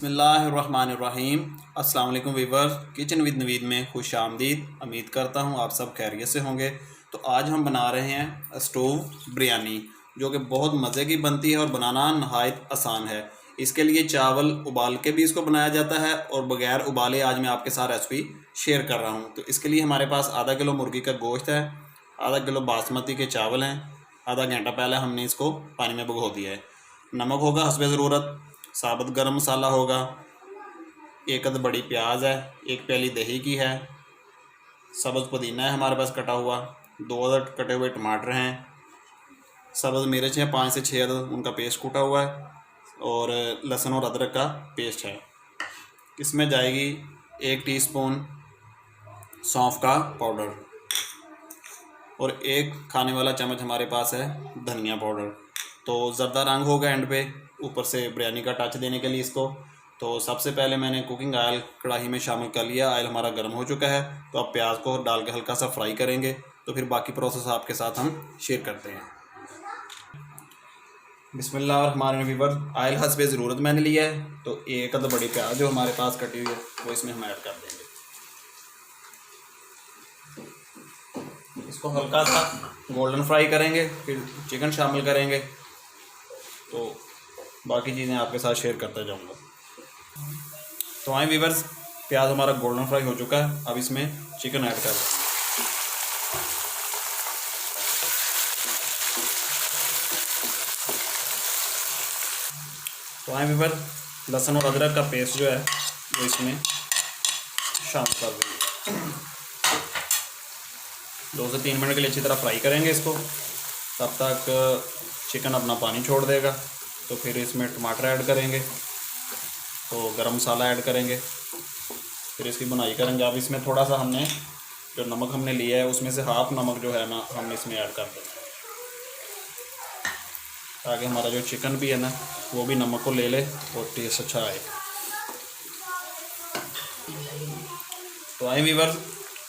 बिस्मिल्लाहिर्रहमानिर्रहीम। अस्सलाम वालेकुम वीवर्स, किचन विद नवीद में खुश आमदीद। उम्मीद करता हूँ आप सब खैरियत से होंगे। तो आज हम बना रहे हैं स्टोव बिरयानी, जो कि बहुत मज़े की बनती है और बनाना नहायत आसान है। इसके लिए चावल उबाल के भी इसको बनाया जाता है और बग़ैर उबाले आज मैं आपके साथ रेसिपी शेयर कर रहा हूँ। तो इसके लिए हमारे पास आधा किलो मुर्गी का गोश्त है, आधा किलो बासमती के चावल हैं, आधा घंटा पहले हमने इसको पानी में भिगो दिया है। नमक होगा हस्बे ज़रूरत, साबुत गरम मसाला होगा, एक अद बड़ी प्याज है, एक प्याली दही की है, सब्ज़ पुदीना है हमारे पास कटा हुआ, 2 अदद कटे हुए टमाटर हैं, सब्ज़ मिर्च है 5 से 6 अदद, उनका पेस्ट कूटा हुआ है, और लहसुन और अदरक का पेस्ट है। इसमें जाएगी 1 टीस्पून सौंफ का पाउडर और 1 खाने वाला चम्मच हमारे पास है धनिया पाउडर। तो ज़र्दा रंग होगा एंड पे ऊपर से बिरयानी का टच देने के लिए इसको। तो सबसे पहले मैंने कुकिंग ऑयल कढ़ाई में शामिल कर लिया। ऑयल हमारा गर्म हो चुका है, तो अब प्याज को डाल के हल्का सा फ्राई करेंगे। तो फिर बाकी प्रोसेस आपके साथ हम शेयर करते हैं। बिस्मिल्लाहिर्रहमानिर्रहीम। ऑयल हस्बे ज़रूरत मैंने लिया है, तो एक अद बड़ी प्याज जो हमारे पास कटी हुई है वो इसमें हम ऐड कर देंगे। इसको हल्का सा गोल्डन फ्राई करेंगे, फिर चिकन शामिल करेंगे। तो बाकी चीज़ें आपके साथ शेयर करता जाऊंगा। तो आए व्यूअर्स, प्याज हमारा गोल्डन फ्राई हो चुका है, अब इसमें चिकन ऐड कर देंगे। तो आए व्यूअर्स, लहसुन और अदरक का पेस्ट जो है वो इसमें शामिल कर देंगे। 2 से 3 मिनट के लिए अच्छी तरह फ्राई करेंगे इसको, तब तक चिकन अपना पानी छोड़ देगा। तो फिर इसमें टमाटर ऐड करेंगे, तो गरम मसाला ऐड करेंगे, फिर इसकी बुनाई करेंगे। अब इसमें थोड़ा सा हमने जो नमक हमने लिया है उसमें से हाफ नमक जो है ना हम इसमें ऐड कर देंगे, ताकि हमारा जो चिकन भी है ना वो भी नमक को ले ले और टेस्ट अच्छा आए। तो आए व्यूअर्स,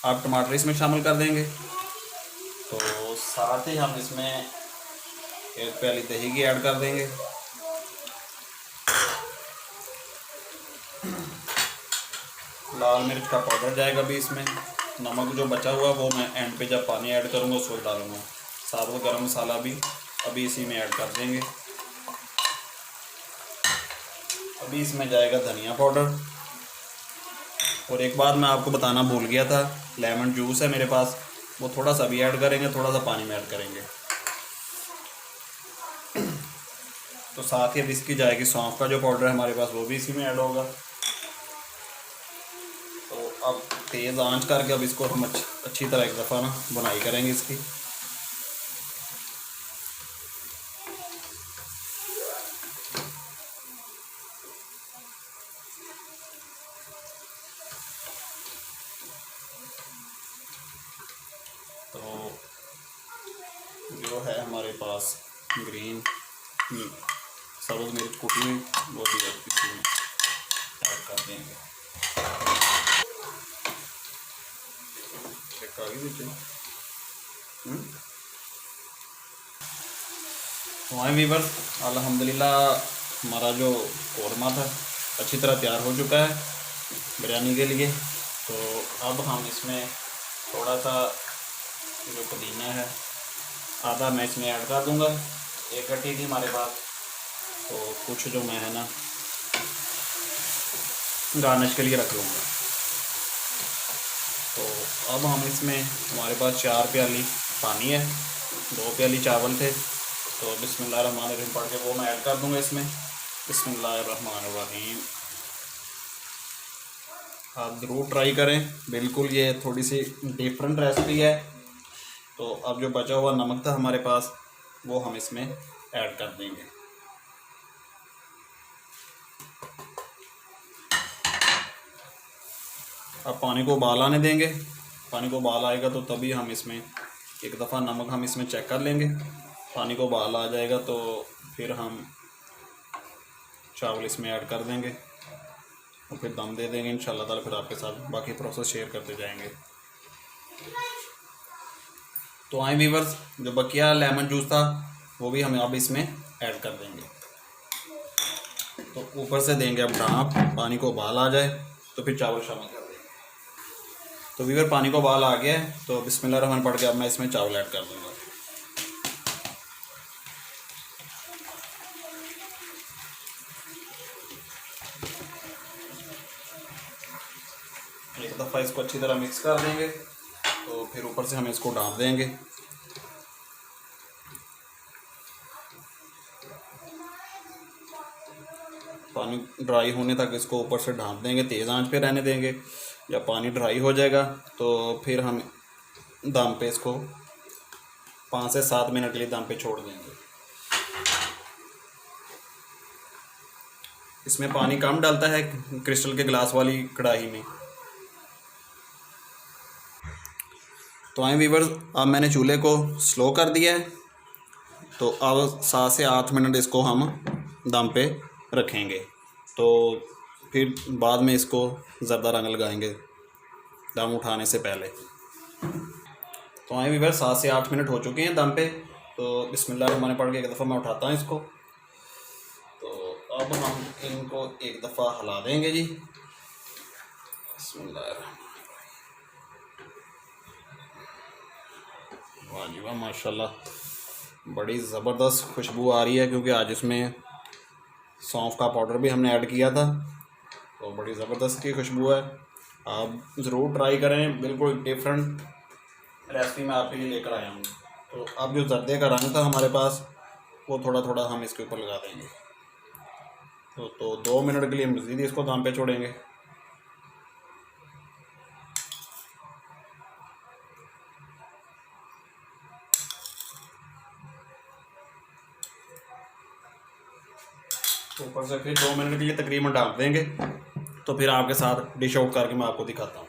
आप टमाटर इसमें शामिल कर देंगे। तो साथ ही हम इसमें 1 प्याली दही की ऐड कर देंगे। लाल मिर्च का पाउडर जाएगा अभी इसमें। नमक जो बचा हुआ वो मैं एंड पे जब पानी ऐड करूँगा उसको डालूँगा। साबुत गरम मसाला भी अभी इसी में ऐड कर देंगे। अभी इसमें जाएगा धनिया पाउडर। और एक बात मैं आपको बताना भूल गया था, लेमन जूस है मेरे पास, वो थोड़ा सा भी ऐड करेंगे, थोड़ा सा पानी में ऐड करेंगे। तो साथ ही अब इसकी जाएगी सौंफ का जो पाउडर है हमारे पास, वो भी इसी में ऐड होगा। तो अब तेज़ आंच करके अब इसको हम अच्छी तरह एक दफ़ा ना बुनाई करेंगे इसकी। तो जो है हमारे पास ग्रीन सब्ज़ मिर्च कुटी हुई वो भी इसमें ऐड कर देंगे। तो आए वीवर, अल्हम्दुलिल्लाह हमारा जो कौरमा था अच्छी तरह तैयार हो चुका है बिरयानी के लिए। तो अब हम इसमें थोड़ा सा जो पुदीना है आधा मैं इसमें ऐड कर दूंगा। 1 कटी थी हमारे पास, तो कुछ जो मैं है ना गार्निश के लिए रख लूँगा। तो अब हम इसमें हमारे पास 4 प्याली पानी है, 2 प्याली चावल थे, तो बिस्मिल्लाहिर्रहमानिर्रहीम पढ़ के वो मैं ऐड कर दूँगा इसमें। बिस्मिल्लाहिर्रहमानिर्रहीम। आप ज़रूर ट्राई करें, बिल्कुल ये थोड़ी सी डिफरेंट रेसिपी है। तो अब जो बचा हुआ नमक था हमारे पास वो हम इसमें ऐड कर देंगे। अब पानी को उबाल आने देंगे। पानी को उबाल आएगा तो तभी हम इसमें एक दफ़ा नमक हम इसमें चेक कर लेंगे। पानी को उबाल आ जाएगा तो फिर हम चावल इसमें ऐड कर देंगे और फिर दम दे देंगे इंशाल्लाह ताला। फिर आपके साथ बाकी प्रोसेस शेयर करते जाएंगे। तो आए व्यूअर्स, जो बकिया लेमन जूस था वो भी हम अब इसमें ऐड कर देंगे। तो ऊपर से देंगे अब ढाँप, पानी को उबाल आ जाए तो फिर चावल शामिल कर देंगे। तो वीवर पानी को उबाल आ गया है, तो बिस्मिल्लाह पढ़ के अब मैं इसमें चावल ऐड कर दूँगा। एक दफ़ा इसको अच्छी तरह मिक्स कर देंगे, तो फिर ऊपर से हम इसको ढाँप देंगे। पानी ड्राई होने तक इसको ऊपर से ढाँप देंगे, तेज़ आंच पे रहने देंगे। जब पानी ड्राई हो जाएगा तो फिर हम दम पे इसको 5 से 7 मिनट के लिए दम पे छोड़ देंगे। इसमें पानी कम डालता है क्रिस्टल के गिलास वाली कढ़ाई में। तो आए वीवर्स, अब मैंने चूल्हे को स्लो कर दिया है, तो अब 7 से 8 मिनट इसको हम दम पे रखेंगे। तो फिर बाद में इसको ज़र्दा रंग लगाएंगे दम उठाने से पहले। तो आए वीवर्स, 7 से 8 मिनट हो चुके हैं दम पे। तो बिस्मिल्लाह मैंने पढ़ के एक दफ़ा मैं उठाता हूँ इसको। तो अब हम इनको एक दफ़ा हिला देंगे जी। बिस्मिल्लाह, वाह जी वाह, माशाल्लाह बड़ी ज़बरदस्त खुशबू आ रही है, क्योंकि आज इसमें सौंफ का पाउडर भी हमने ऐड किया था। तो बड़ी ज़बरदस्त की खुशबू है। आप ज़रूर ट्राई करें, बिल्कुल डिफरेंट रेसिपी मैं आपके लिए लेकर आया हूँ। तो अब जो जर्दे का रंग था हमारे पास, वो थोड़ा थोड़ा हम इसके ऊपर लगा देंगे। तो 2 मिनट के लिए मज़ीद इसको दम पे छोड़ेंगे। तो ऊपर से फिर 2 मिनट के लिए तकरीबन ढक देंगे। तो फिर आपके साथ डिश आउट करके मैं आपको दिखाता हूँ।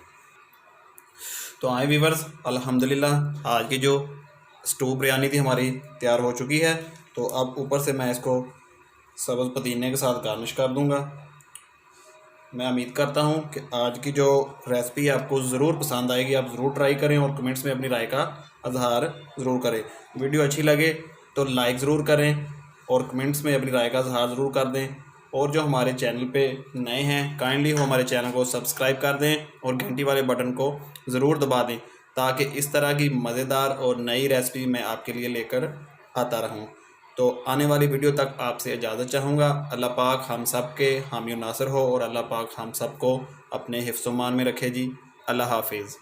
तो आए वीवर्स, अल्हम्दुलिल्लाह आज की जो स्टू बिरयानी थी हमारी तैयार हो चुकी है। तो अब ऊपर से मैं इसको सब्ज़ पुदीने के साथ गार्निश कर दूँगा। मैं उम्मीद करता हूँ कि आज की जो रेसिपी आपको ज़रूर पसंद आएगी। आप ज़रूर ट्राई करें और कमेंट्स में अपनी राय का इजहार ज़रूर करें। वीडियो अच्छी लगे तो लाइक ज़रूर करें और कमेंट्स में अपनी राय का इजहार ज़रूर कर दें। और जो हमारे चैनल पे नए हैं, काइंडली वो हमारे चैनल को सब्सक्राइब कर दें और घंटी वाले बटन को ज़रूर दबा दें, ताकि इस तरह की मज़ेदार और नई रेसिपी मैं आपके लिए लेकर आता रहूं। तो आने वाली वीडियो तक आपसे इजाज़त चाहूँगा। अल्लाह पाक हम सब के हामी नासर हो और अल्लाह पाक हम सब को अपने हिफ्ज़-ओ-मान में रखे जी। अल्लाह हाफिज़।